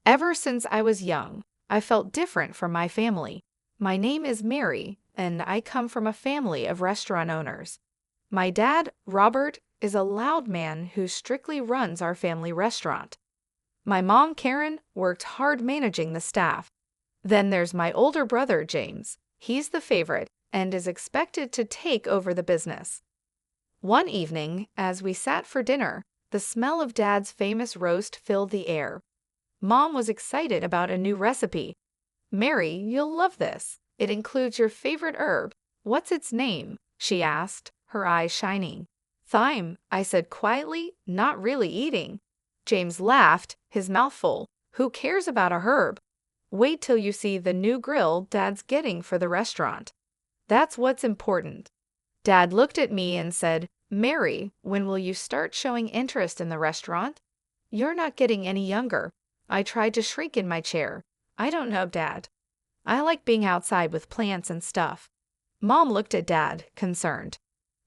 Ever since I was young, I felt different from my family. My name is Mary, and I come from a family of restaurant owners. My dad, Robert, is a loud man who strictly runs our family restaurant. My mom, Karen, worked hard managing the staff. Then there's my older brother, James. He's the favorite and is expected to take over the business. One evening, as we sat for dinner, the smell of Dad's famous roast filled the air. Mom was excited about a new recipe. "Mary, you'll love this. It includes your favorite herb. What's its name?" she asked, her eyes shining. "Thyme," I said quietly, not really eating. James laughed, his mouth full. "Who cares about a herb? Wait till you see the new grill Dad's getting for the restaurant. That's what's important." Dad looked at me and said, "Mary, when will you start showing interest in the restaurant? You're not getting any younger." I tried to shrink in my chair. "I don't know, Dad. I like being outside with plants and stuff." Mom looked at Dad, concerned.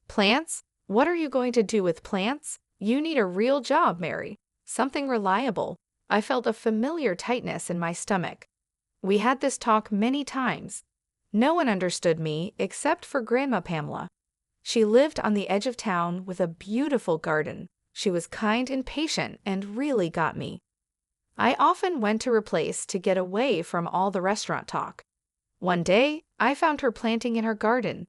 "Plants? What are you going to do with plants? You need a real job, Mary. Something reliable." I felt a familiar tightness in my stomach. We had this talk many times. No one understood me except for Grandma Pamela. She lived on the edge of town with a beautiful garden. She was kind and patient and really got me. I often went to her place to get away from all the restaurant talk. One day, I found her planting in her garden.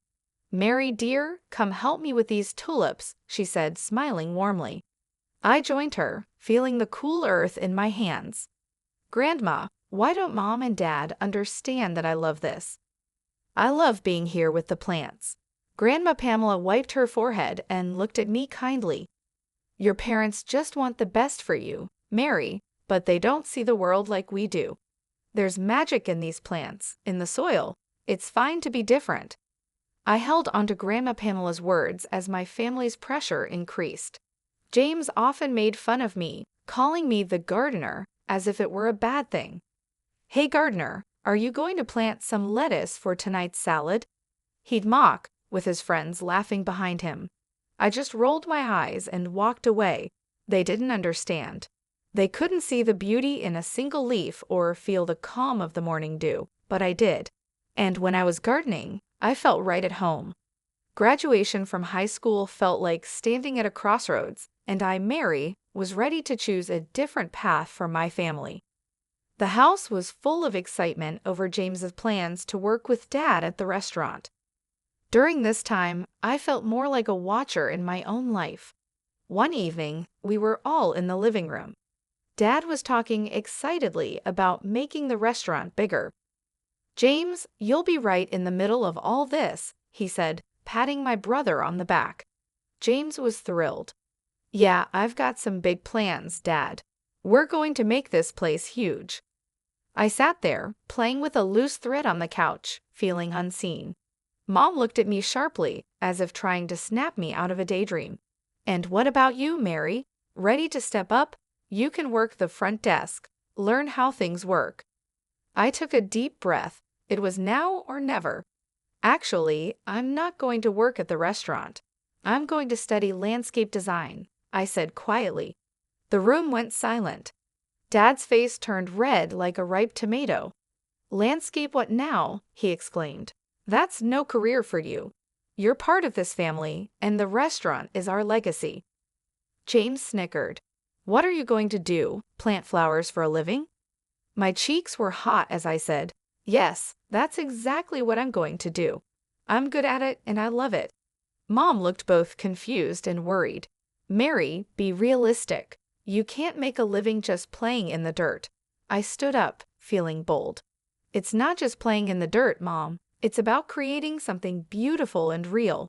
"Mary, dear, come help me with these tulips," she said, smiling warmly. I joined her, feeling the cool earth in my hands. "Grandma, why don't Mom and Dad understand that I love this?" "I love being here with the plants." Grandma Pamela wiped her forehead and looked at me kindly. "Your parents just want the best for you, Mary, but they don't see the world like we do. There's magic in these plants, in the soil. It's fine to be different." I held onto Grandma Pamela's words as my family's pressure increased. James often made fun of me, calling me the gardener, as if it were a bad thing. "Hey gardener, are you going to plant some lettuce for tonight's salad?" He'd mock, with his friends laughing behind him. I just rolled my eyes and walked away. They didn't understand. They couldn't see the beauty in a single leaf or feel the calm of the morning dew, but I did. And when I was gardening, I felt right at home. Graduation from high school felt like standing at a crossroads, and I, Mary, was ready to choose a different path for my family. The house was full of excitement over James's plans to work with Dad at the restaurant. During this time, I felt more like a watcher in my own life. One evening, we were all in the living room. Dad was talking excitedly about making the restaurant bigger. "James, you'll be right in the middle of all this," he said, patting my brother on the back. James was thrilled. "Yeah, I've got some big plans, Dad. We're going to make this place huge." I sat there, playing with a loose thread on the couch, feeling unseen. Mom looked at me sharply, as if trying to snap me out of a daydream. "And what about you, Mary? Ready to step up? You can work the front desk. Learn how things work." I took a deep breath. It was now or never. "Actually, I'm not going to work at the restaurant. I'm going to study landscape design," I said quietly. The room went silent. Dad's face turned red like a ripe tomato. "Landscape what now?" he exclaimed. "That's no career for you. You're part of this family, and the restaurant is our legacy." James snickered. "What are you going to do? Plant flowers for a living?" My cheeks were hot as I said, "Yes, that's exactly what I'm going to do. I'm good at it and I love it." Mom looked both confused and worried. "Mary, be realistic. You can't make a living just playing in the dirt." I stood up, feeling bold. "It's not just playing in the dirt, Mom. It's about creating something beautiful and real.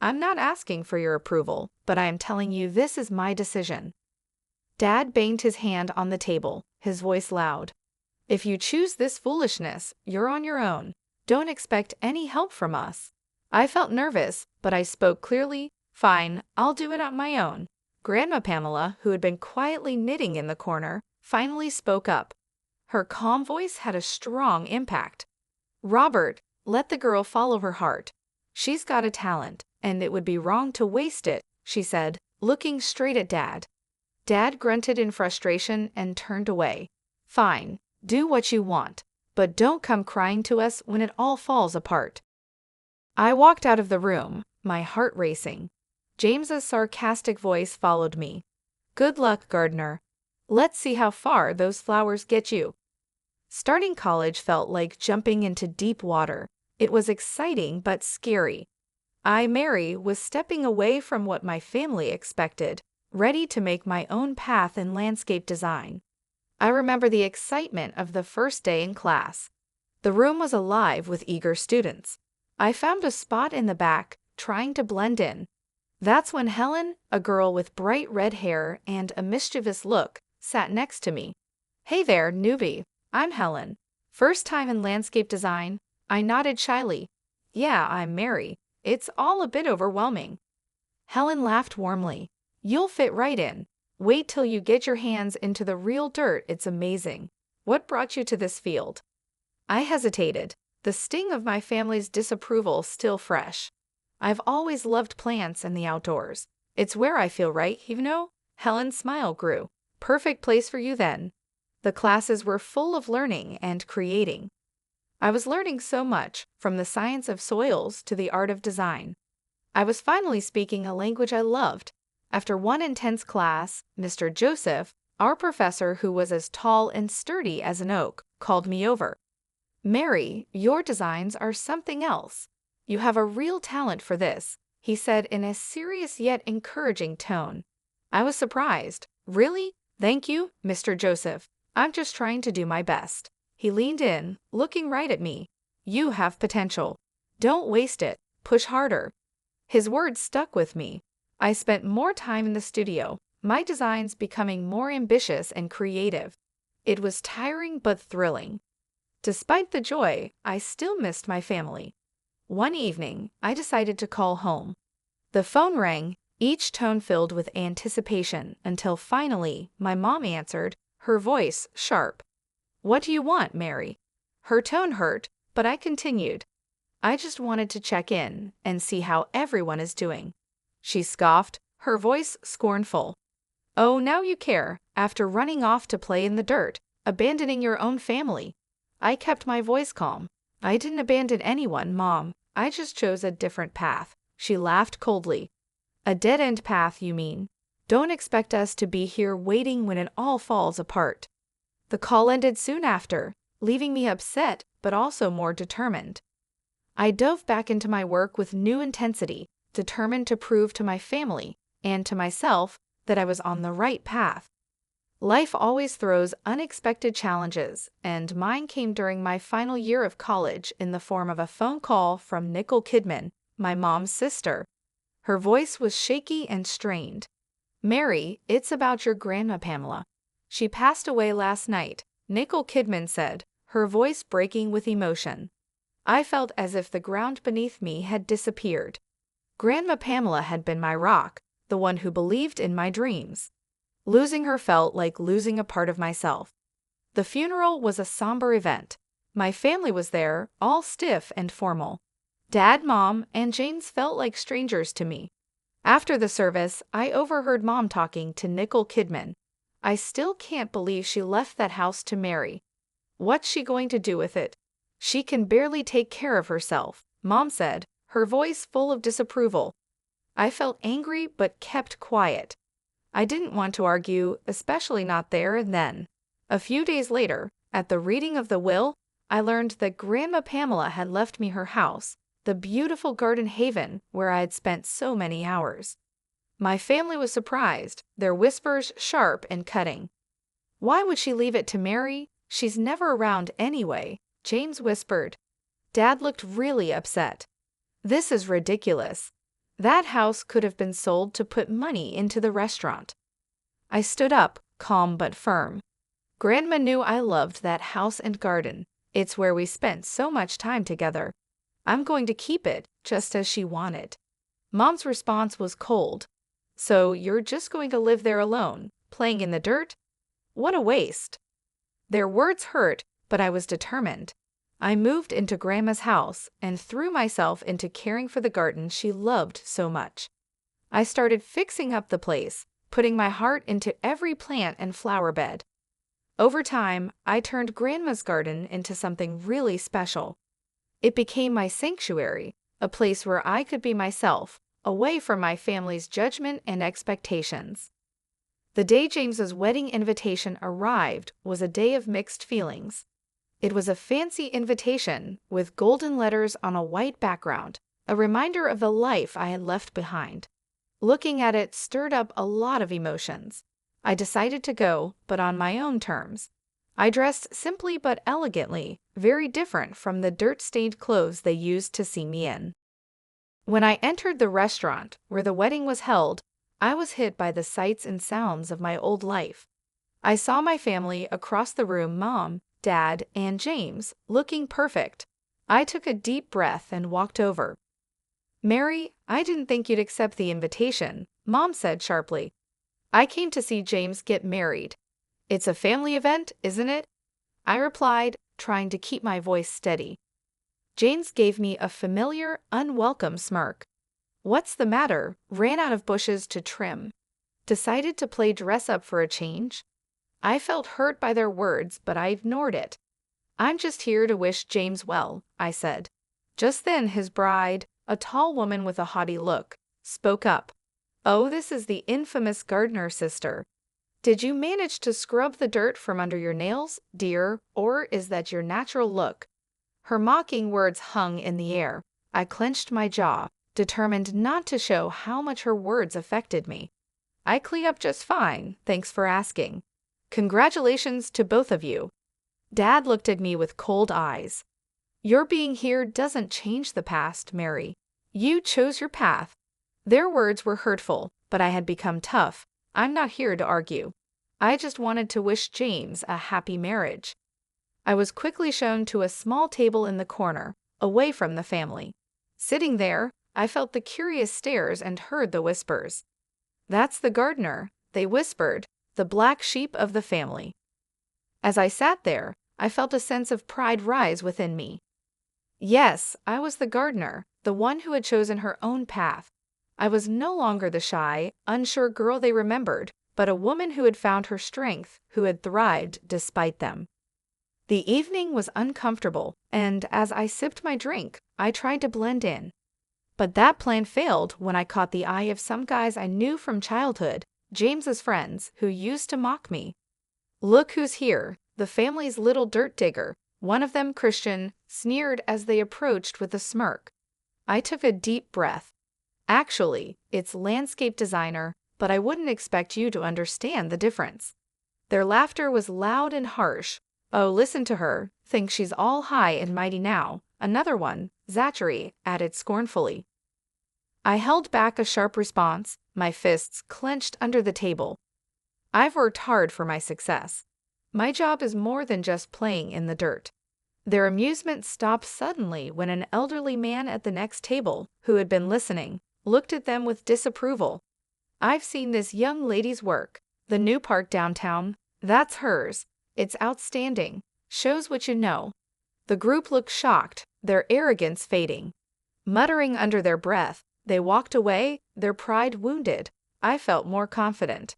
I'm not asking for your approval, but I am telling you this is my decision." Dad banged his hand on the table, his voice loud. "If you choose this foolishness, you're on your own. Don't expect any help from us." I felt nervous, but I spoke clearly. "Fine, I'll do it on my own." Grandma Pamela, who had been quietly knitting in the corner, finally spoke up. Her calm voice had a strong impact. "Robert, let the girl follow her heart. She's got a talent, and it would be wrong to waste it," she said, looking straight at Dad. Dad grunted in frustration and turned away. Fine, do what you want, but don't come crying to us when it all falls apart. I walked out of the room, my heart racing. James's sarcastic voice followed me. Good luck, gardener. Let's see how far those flowers get you. Starting college felt like jumping into deep water. It was exciting but scary. Mary, was stepping away from what my family expected, ready to make my own path in landscape design. I remember the excitement of the first day in class. The room was alive with eager students. I found a spot in the back, trying to blend in. That's when Helen, a girl with bright red hair and a mischievous look, sat next to me. Hey there, newbie. I'm Helen. First time in landscape design. I nodded shyly. Yeah, I'm Mary. It's all a bit overwhelming. Helen laughed warmly. You'll fit right in. Wait till you get your hands into the real dirt. It's amazing. What brought you to this field? I hesitated, the sting of my family's disapproval still fresh. I've always loved plants and the outdoors. It's where I feel right, you know? Helen's smile grew. Perfect place for you then. The classes were full of learning and creating. I was learning so much, from the science of soils to the art of design. I was finally speaking a language I loved. After one intense class, Mr. Joseph, our professor who was as tall and sturdy as an oak, called me over. Mary, your designs are something else. You have a real talent for this, he said in a serious yet encouraging tone. I was surprised. Really? Thank you, Mr. Joseph. I'm just trying to do my best. He leaned in, looking right at me. You have potential. Don't waste it. Push harder. His words stuck with me. I spent more time in the studio, my designs becoming more ambitious and creative. It was tiring but thrilling. Despite the joy, I still missed my family. One evening, I decided to call home. The phone rang, each tone filled with anticipation, until finally, my mom answered, her voice sharp. What do you want, Mary? Her tone hurt, but I continued. I just wanted to check in and see how everyone is doing. She scoffed, her voice scornful. Oh, now you care, after running off to play in the dirt, abandoning your own family. I kept my voice calm. I didn't abandon anyone, Mom. I just chose a different path. She laughed coldly. A dead-end path, you mean? Don't expect us to be here waiting when it all falls apart. The call ended soon after, leaving me upset but also more determined. I dove back into my work with new intensity, determined to prove to my family and to myself that I was on the right path. Life always throws unexpected challenges, and mine came during my final year of college in the form of a phone call from Nicole Kidman, my mom's sister. Her voice was shaky and strained. Mary, it's about your grandma Pamela. She passed away last night, Nicole Kidman said, her voice breaking with emotion. I felt as if the ground beneath me had disappeared. Grandma Pamela had been my rock, the one who believed in my dreams. Losing her felt like losing a part of myself. The funeral was a somber event. My family was there, all stiff and formal. Dad, Mom, and James felt like strangers to me. After the service, I overheard Mom talking to Nicole Kidman. I still can't believe she left that house to Mary. What's she going to do with it? She can barely take care of herself, Mom said, her voice full of disapproval. I felt angry but kept quiet. I didn't want to argue, especially not there and then. A few days later, at the reading of the will, I learned that Grandma Pamela had left me her house, the beautiful garden haven where I had spent so many hours. My family was surprised, their whispers sharp and cutting. Why would she leave it to Mary? She's never around anyway, James whispered. Dad looked really upset. This is ridiculous. That house could have been sold to put money into the restaurant. I stood up, calm but firm. Grandma knew I loved that house and garden. It's where we spent so much time together. I'm going to keep it, just as she wanted. Mom's response was cold. So you're just going to live there alone, playing in the dirt? What a waste. Their words hurt, but I was determined. I moved into Grandma's house and threw myself into caring for the garden she loved so much. I started fixing up the place, putting my heart into every plant and flower bed. Over time, I turned Grandma's garden into something really special. It became my sanctuary, a place where I could be myself, away from my family's judgment and expectations. The day James's wedding invitation arrived was a day of mixed feelings. It was a fancy invitation with golden letters on a white background, a reminder of the life I had left behind. Looking at it stirred up a lot of emotions. I decided to go, but on my own terms. I dressed simply but elegantly, very different from the dirt-stained clothes they used to see me in. When I entered the restaurant where the wedding was held, I was hit by the sights and sounds of my old life. I saw my family across the room, Mom, Dad, and James, looking perfect. I took a deep breath and walked over. "Mary, I didn't think you'd accept the invitation," Mom said sharply. "I came to see James get married. It's a family event, isn't it?" I replied, trying to keep my voice steady. James gave me a familiar, unwelcome smirk. "What's the matter?" Ran out of bushes to trim. Decided to play dress-up for a change? I felt hurt by their words, but I ignored it. "I'm just here to wish James well," I said. Just then his bride, a tall woman with a haughty look, spoke up. "Oh, this is the infamous gardener sister. Did you manage to scrub the dirt from under your nails, dear, or is that your natural look?" Her mocking words hung in the air. I clenched my jaw, determined not to show how much her words affected me. "I clean up just fine, thanks for asking. Congratulations to both of you." Dad looked at me with cold eyes. "Your being here doesn't change the past, Mary. You chose your path." Their words were hurtful, but I had become tough. I'm not here to argue. I just wanted to wish James a happy marriage. I was quickly shown to a small table in the corner, away from the family. Sitting there, I felt the curious stares and heard the whispers. "That's the gardener," they whispered, "the black sheep of the family." As I sat there, I felt a sense of pride rise within me. Yes, I was the gardener, the one who had chosen her own path. I was no longer the shy, unsure girl they remembered, but a woman who had found her strength, who had thrived despite them. The evening was uncomfortable, and as I sipped my drink, I tried to blend in. But that plan failed when I caught the eye of some guys I knew from childhood, James's friends, who used to mock me. "Look who's here, the family's little dirt digger," one of them, Christian, sneered as they approached with a smirk. I took a deep breath. "Actually, it's landscape designer, but I wouldn't expect you to understand the difference." Their laughter was loud and harsh. "Oh, listen to her, thinks she's all high and mighty now," another one, Zachary, added scornfully. I held back a sharp response, my fists clenched under the table. I've worked hard for my success. My job is more than just playing in the dirt. Their amusement stopped suddenly when an elderly man at the next table, who had been listening, looked at them with disapproval. "I've seen this young lady's work. The new park downtown, that's hers. It's outstanding. Shows what you know." The group looked shocked, their arrogance fading. Muttering under their breath, they walked away, their pride wounded. I felt more confident.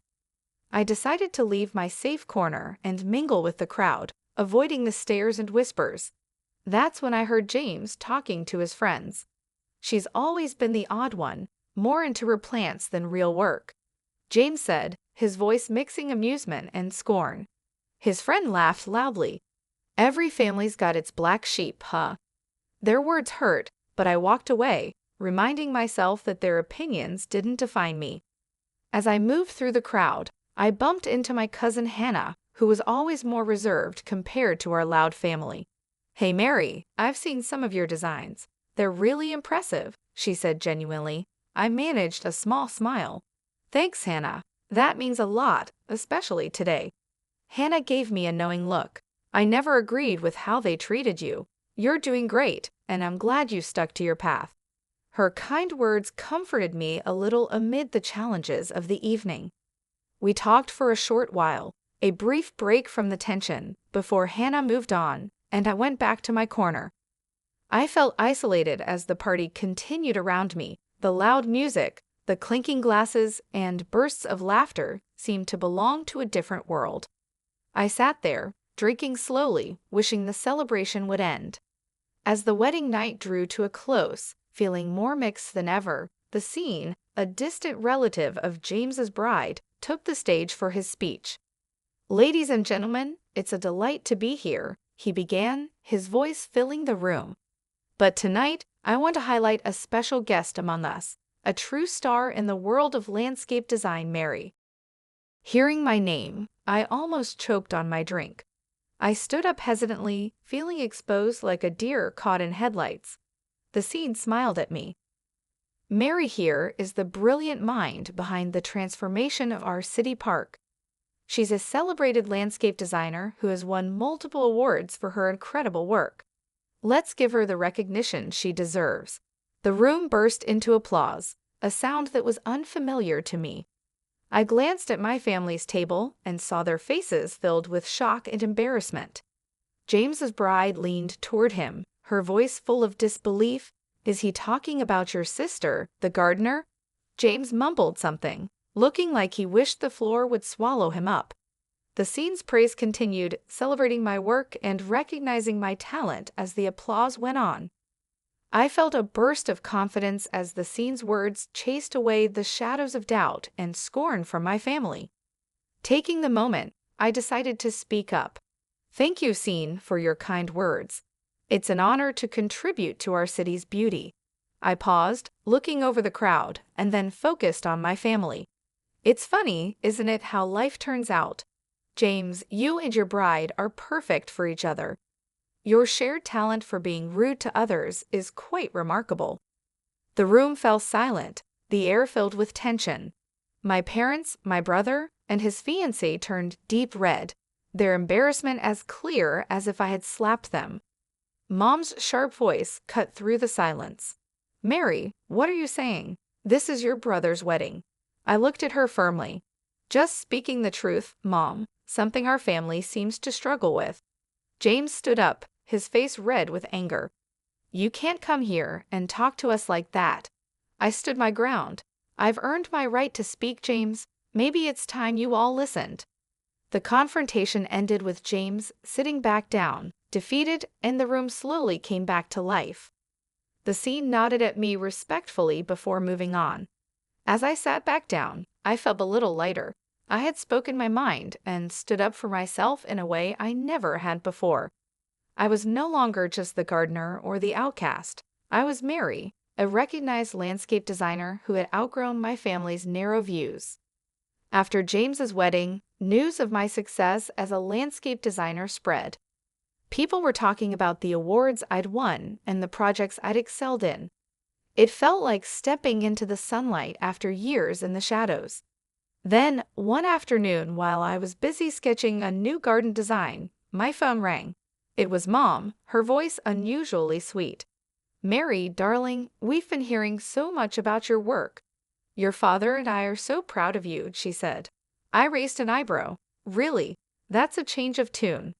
I decided to leave my safe corner and mingle with the crowd, avoiding the stares and whispers. That's when I heard James talking to his friends. "She's always been the odd one, more into her plants than real work," James said, his voice mixing amusement and scorn. His friend laughed loudly. "Every family's got its black sheep, huh?" Their words hurt, but I walked away, reminding myself that their opinions didn't define me. As I moved through the crowd, I bumped into my cousin Hannah, who was always more reserved compared to our loud family. "Hey Mary, I've seen some of your designs. They're really impressive," she said genuinely. I managed a small smile. "Thanks, Hannah. That means a lot, especially today." Hannah gave me a knowing look. "I never agreed with how they treated you. You're doing great, and I'm glad you stuck to your path." Her kind words comforted me a little amid the challenges of the evening. We talked for a short while, a brief break from the tension, before Hannah moved on, and I went back to my corner. I felt isolated as the party continued around me. The loud music, the clinking glasses, and bursts of laughter seemed to belong to a different world. I sat there, drinking slowly, wishing the celebration would end. As the wedding night drew to a close, feeling more mixed than ever, the scene, a distant relative of James's bride, took the stage for his speech. "Ladies and gentlemen, it's a delight to be here," he began, his voice filling the room. "But tonight, I want to highlight a special guest among us, a true star in the world of landscape design, Mary." Hearing my name, I almost choked on my drink. I stood up hesitantly, feeling exposed like a deer caught in headlights. The scene smiled at me. "Mary here is the brilliant mind behind the transformation of our city park. She's a celebrated landscape designer who has won multiple awards for her incredible work. Let's give her the recognition she deserves." The room burst into applause, a sound that was unfamiliar to me. I glanced at my family's table and saw their faces filled with shock and embarrassment. James's bride leaned toward him, her voice full of disbelief. "Is he talking about your sister, the gardener?" James mumbled something, looking like he wished the floor would swallow him up. The scene's praise continued, celebrating my work and recognizing my talent as the applause went on. I felt a burst of confidence as the scene's words chased away the shadows of doubt and scorn from my family. Taking the moment, I decided to speak up. "Thank you, scene, for your kind words. It's an honor to contribute to our city's beauty." I paused, looking over the crowd, and then focused on my family. "It's funny, isn't it, how life turns out? James, you and your bride are perfect for each other. Your shared talent for being rude to others is quite remarkable." The room fell silent, the air filled with tension. My parents, my brother, and his fiancée turned deep red, their embarrassment as clear as if I had slapped them. Mom's sharp voice cut through the silence. "Mary, what are you saying? This is your brother's wedding." I looked at her firmly. "Just speaking the truth, Mom, something our family seems to struggle with." James stood up, his face red with anger. "You can't come here and talk to us like that." I stood my ground. "I've earned my right to speak, James. Maybe it's time you all listened." The confrontation ended with James sitting back down, defeated, and the room slowly came back to life. The scene nodded at me respectfully before moving on. As I sat back down, I felt a little lighter. I had spoken my mind and stood up for myself in a way I never had before. I was no longer just the gardener or the outcast. I was Mary, a recognized landscape designer who had outgrown my family's narrow views. After James's wedding, news of my success as a landscape designer spread. People were talking about the awards I'd won and the projects I'd excelled in. It felt like stepping into the sunlight after years in the shadows. Then, one afternoon, while I was busy sketching a new garden design, my phone rang. It was Mom, her voice unusually sweet. "Mary, darling, we've been hearing so much about your work. Your father and I are so proud of you," she said. I raised an eyebrow. "Really? That's a change of tune."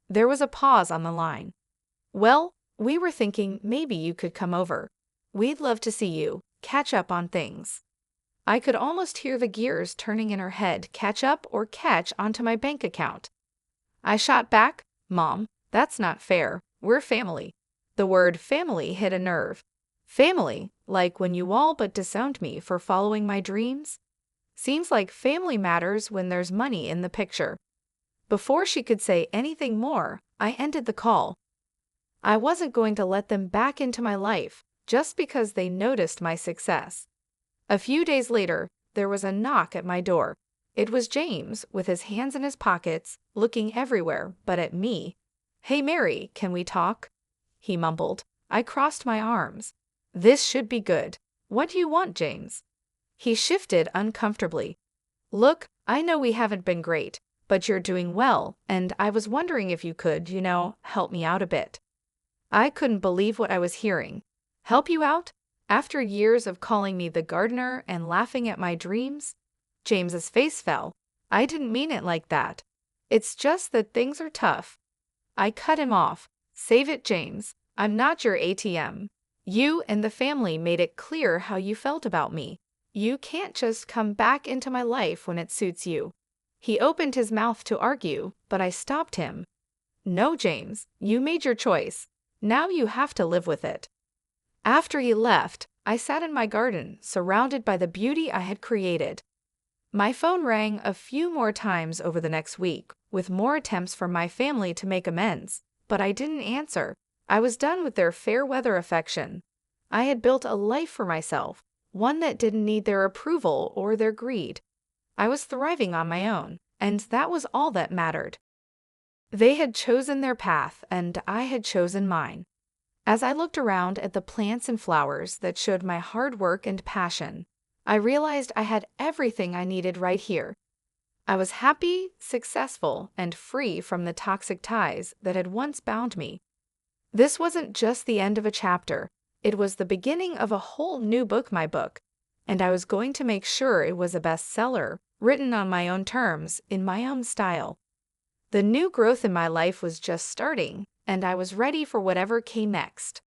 There was a pause on the line. "Well, we were thinking maybe you could come over. We'd love to see you, catch up on things." I could almost hear the gears turning in her head, catch up or catch onto my bank account. I shot back, "Mom, that's not fair. We're family." The word family hit a nerve. Family, like when you all but disowned me for following my dreams? Seems like family matters when there's money in the picture. Before she could say anything more, I ended the call. I wasn't going to let them back into my life just because they noticed my success. A few days later, there was a knock at my door. It was James, with his hands in his pockets, looking everywhere but at me. "Hey Mary, can we talk?" he mumbled. I crossed my arms. "This should be good. What do you want, James?" He shifted uncomfortably. "Look, I know we haven't been great, but you're doing well, and I was wondering if you could, help me out a bit." I couldn't believe what I was hearing. Help you out? After years of calling me the gardener and laughing at my dreams? James's face fell. "I didn't mean it like that. It's just that things are tough." I cut him off. "Save it, James. I'm not your ATM. You and the family made it clear how you felt about me. You can't just come back into my life when it suits you." He opened his mouth to argue, but I stopped him. No, James, you made your choice. Now you have to live with it. After he left, I sat in my garden, surrounded by the beauty I had created. My phone rang a few more times over the next week, with more attempts from my family to make amends, but I didn't answer. I was done with their fair-weather affection. I had built a life for myself, one that didn't need their approval or their greed. I was thriving on my own, and that was all that mattered. They had chosen their path, and I had chosen mine. As I looked around at the plants and flowers that showed my hard work and passion, I realized I had everything I needed right here. I was happy, successful, and free from the toxic ties that had once bound me. This wasn't just the end of a chapter, it was the beginning of a whole new book, my book, and I was going to make sure it was a bestseller, written on my own terms, in my own style. The new growth in my life was just starting, and I was ready for whatever came next.